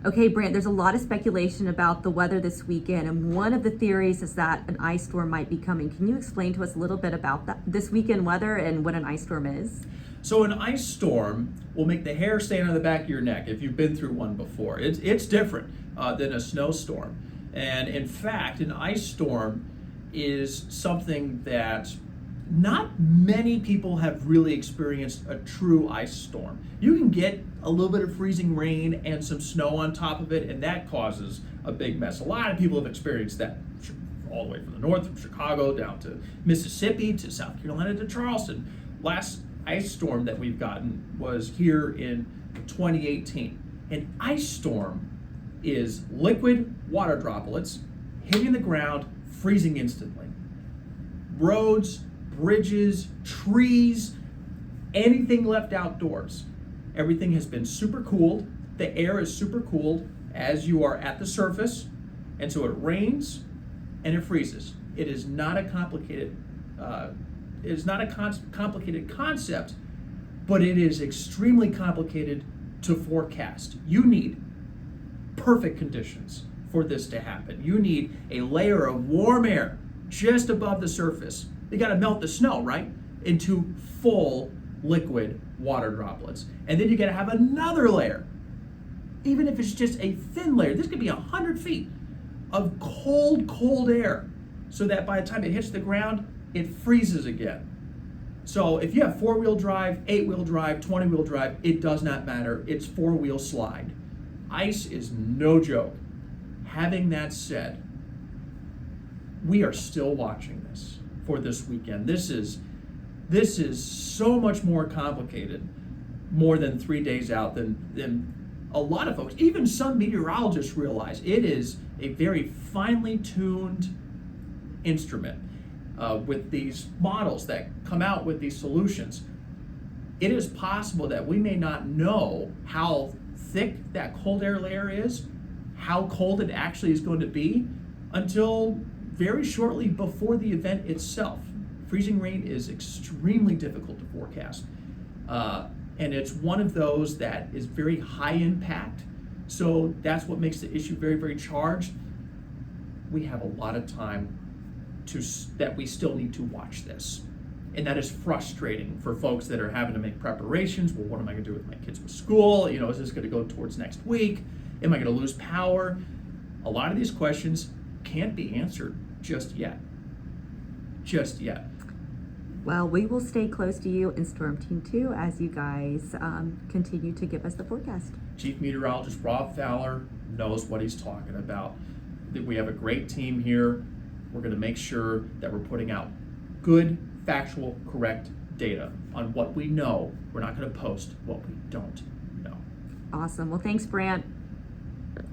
Okay, Brant, there's a lot of speculation about the weather this weekend, and one of the theories is that an ice storm might be coming. Can you explain to us a little bit about that, this weekend weather and what an ice storm is? So an ice storm will make the hair stand on the back of your neck if you've been through one before. It's different than a snowstorm. And in fact, an ice storm is something that not many people have really experienced a true ice storm. You can get a little bit of freezing rain and some snow on top of it, and that causes a big mess. A lot of people have experienced that all the way from the north, from Chicago down to Mississippi to South Carolina to Charleston. Last ice storm that we've gotten was here in 2018. An ice storm is liquid water droplets hitting the ground, freezing instantly. Roads, bridges, trees, anything left outdoors. Everything has been super cooled. The air is super cooled as you are at the surface, and so it rains and it freezes. It is not a complicated complicated concept, but it is extremely complicated to forecast. You need perfect conditions for this to happen. You need a layer of warm air just above the surface. You got to melt the snow, right? Into full liquid water droplets. And then you got to have another layer, even if it's just a thin layer. This could be 100 feet of cold air, so that by the time it hits the ground, it freezes again. So if you have 4-wheel drive, 8-wheel drive, 20-wheel drive, it does not matter. It's 4-wheel slide. Ice is no joke. Having that said, we are still watching this for this weekend. This is so much more complicated, more than 3 days out than a lot of folks, even some meteorologists, realize. It is a very finely tuned instrument with these models that come out with these solutions. It is possible that we may not know how thick that cold air layer is, how cold it actually is going to be, until very shortly before the event itself. Freezing rain is extremely difficult to forecast. And it's one of those that is very high impact. So that's what makes the issue very, very charged. We have a lot of time that we still need to watch this. And that is frustrating for folks that are having to make preparations. Well, what am I gonna do with my kids with school? Is this gonna go towards next week? Am I gonna lose power? A lot of these questions can't be answered just yet. Just yet. Well, we will stay close to you in Storm Team 2 as you guys continue to give us the forecast. Chief Meteorologist Rob Fowler knows what he's talking about. We have a great team here. We're going to make sure that we're putting out good, factual, correct data on what we know. We're not going to post what we don't know. Awesome. Well, thanks, Brant.